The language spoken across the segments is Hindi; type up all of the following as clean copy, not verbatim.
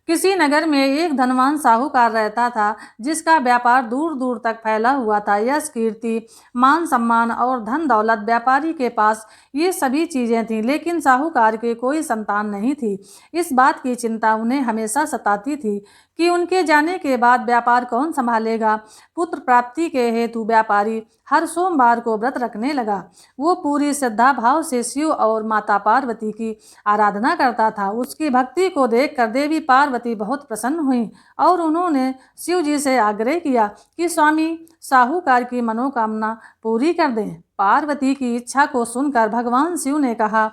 किसी नगर में एक धनवान साहूकार रहता था, जिसका व्यापार दूर दूर तक फैला हुआ था। यश, कीर्ति, मान सम्मान और धन दौलत, व्यापारी के पास ये सभी चीजें थीं, लेकिन साहूकार के कोई संतान नहीं थी। इस बात की चिंता उन्हें हमेशा सताती थी कि उनके जाने के बाद व्यापार कौन संभालेगा। पुत्र प्राप्ति के हेतु व्यापारी हर सोमवार को व्रत रखने लगा। वो पूरी श्रद्धा भाव से शिव और माता पार्वती की आराधना करता था। उसकी भक्ति को देखकर देवी पार्वती बहुत प्रसन्न हुई और उन्होंने शिव जी से आग्रह किया कि स्वामी साहूकार की मनोकामना पूरी कर दें। पार्वती की इच्छा को सुनकर भगवान शिव ने कहा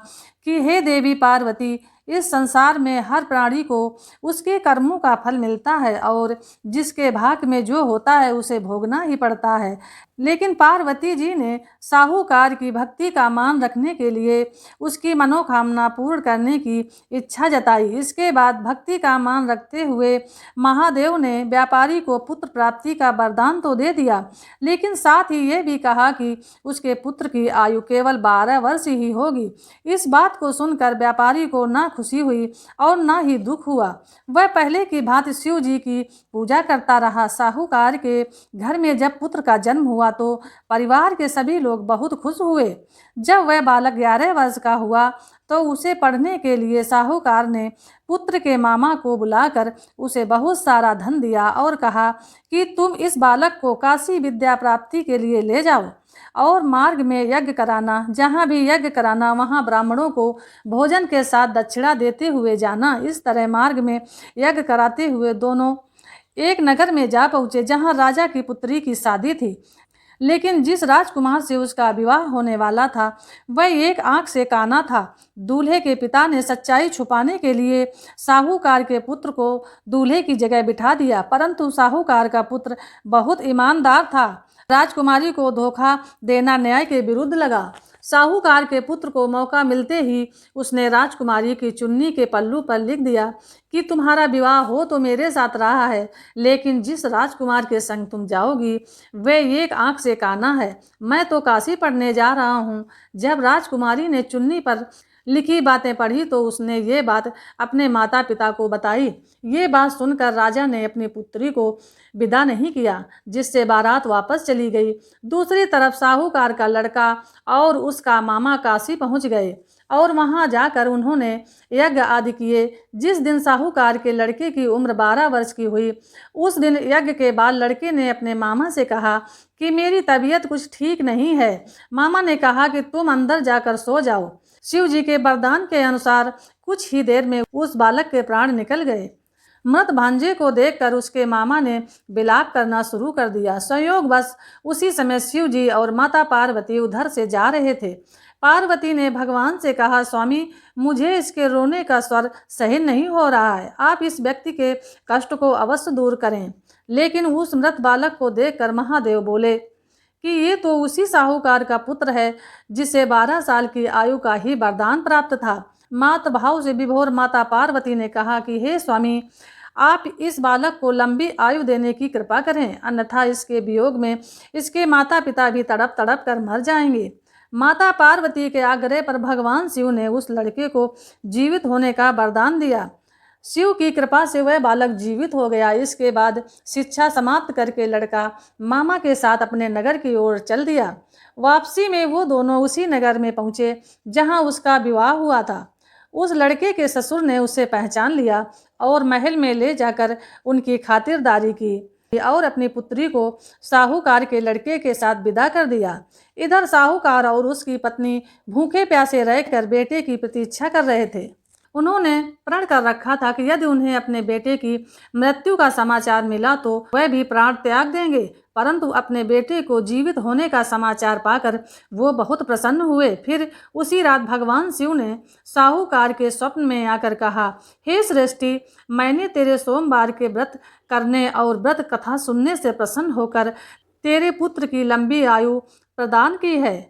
कि हे देवी पार्वती, इस संसार में हर प्राणी को उसके कर्मों का फल मिलता है और जिसके भाग्य में जो होता है उसे भोगना ही पड़ता है। लेकिन पार्वती जी ने साहूकार की भक्ति का मान रखने के लिए उसकी मनोकामना पूर्ण करने की इच्छा जताई। इसके बाद भक्ति का मान रखते हुए महादेव ने व्यापारी को पुत्र प्राप्ति का वरदान तो दे दिया, लेकिन साथ ही ये भी कहा कि उसके पुत्र की आयु केवल 12 वर्ष ही होगी। इस बात को सुनकर व्यापारी को ना खुशी हुई और ना ही दुख हुआ। वह पहले की भांति शिव जी की पूजा करता रहा। साहूकार के घर में जब पुत्र का जन्म हुआ तो परिवार के सभी लोग बहुत खुश हुए। जब वह बालक 11 वर्ष का हुआ तो उसे पढ़ने के लिए साहूकार ने पुत्र के मामा को बुलाकर उसे बहुत सारा धन दिया और कहा कि तुम इस बालक को काशी विद्या प्राप्ति के लिए ले जाओ और मार्ग में यज्ञ कराना। जहाँ भी यज्ञ कराना वहाँ ब्राह्मणों को भोजन के साथ दक्षिणा देते हुए जाना। इस तरह मार्ग में यज्ञ कराते हुए दोनों एक नगर में जा पहुँचे जहाँ राजा की पुत्री की शादी थी। लेकिन जिस राजकुमार से उसका विवाह होने वाला था वह एक आंख से काना था। दूल्हे के पिता ने सच्चाई छुपाने के लिए साहूकार के पुत्र को दूल्हे की जगह बिठा दिया, परंतु साहूकार का पुत्र बहुत ईमानदार था। राजकुमारी को धोखा देना न्याय के विरुद्ध लगा। साहूकार के पुत्र को मौका मिलते ही उसने राजकुमारी की चुन्नी के पल्लू पर लिख दिया कि तुम्हारा विवाह हो तो मेरे साथ रहा है, लेकिन जिस राजकुमार के संग तुम जाओगी वह एक आंख से काना है। मैं तो काशी पढ़ने जा रहा हूँ। जब राजकुमारी ने चुन्नी पर लिखी बातें पढ़ी तो उसने ये बात अपने माता पिता को बताई। ये बात सुनकर राजा ने अपनी पुत्री को विदा नहीं किया, जिससे बारात वापस चली गई। दूसरी तरफ साहूकार का लड़का और उसका मामा काशी पहुंच गए और वहां जाकर उन्होंने यज्ञ आदि किए। जिस दिन साहूकार के लड़के की उम्र 12 वर्ष की हुई उस दिन यज्ञ के बाद लड़के ने अपने मामा से कहा कि मेरी तबीयत कुछ ठीक नहीं है। मामा ने कहा कि तुम अंदर जाकर सो जाओ। शिव जी के वरदान के अनुसार कुछ ही देर में उस बालक के प्राण निकल गए। मृत भांजे को देखकर उसके मामा ने विलाप करना शुरू कर दिया। संयोगवश उसी समय शिव जी और माता पार्वती उधर से जा रहे थे। पार्वती ने भगवान से कहा, स्वामी मुझे इसके रोने का स्वर सहन नहीं हो रहा है, आप इस व्यक्ति के कष्ट को अवश्य दूर करें। लेकिन उस मृत बालक को देखकर महादेव बोले कि ये तो उसी साहूकार का पुत्र है जिसे 12 साल की आयु का ही वरदान प्राप्त था। मात भाव से विभोर माता पार्वती ने कहा कि हे स्वामी, आप इस बालक को लंबी आयु देने की कृपा करें, अन्यथा इसके वियोग में इसके माता पिता भी तड़प तड़प कर मर जाएंगे। माता पार्वती के आग्रह पर भगवान शिव ने उस लड़के को जीवित होने का वरदान दिया। शिव की कृपा से वह बालक जीवित हो गया। इसके बाद शिक्षा समाप्त करके लड़का मामा के साथ अपने नगर की ओर चल दिया। वापसी में वो दोनों उसी नगर में पहुंचे जहां उसका विवाह हुआ था। उस लड़के के ससुर ने उसे पहचान लिया और महल में ले जाकर उनकी खातिरदारी की और अपनी पुत्री को साहूकार के लड़के के साथ विदा कर दिया। इधर साहूकार और उसकी पत्नी भूखे प्यासे रहकर बेटे की प्रतीक्षा कर रहे थे। उन्होंने प्रण कर रखा था कि यदि उन्हें अपने बेटे की मृत्यु का समाचार मिला तो वह भी प्राण त्याग देंगे, परंतु अपने बेटे को जीवित होने का समाचार पाकर वो बहुत प्रसन्न हुए। फिर उसी रात भगवान शिव ने साहूकार के स्वप्न में आकर कहा, हे श्रेष्ठी, मैंने तेरे सोमवार के व्रत करने और व्रत कथा सुनने से प्रसन्न होकर तेरे पुत्र की लंबी आयु प्रदान की है।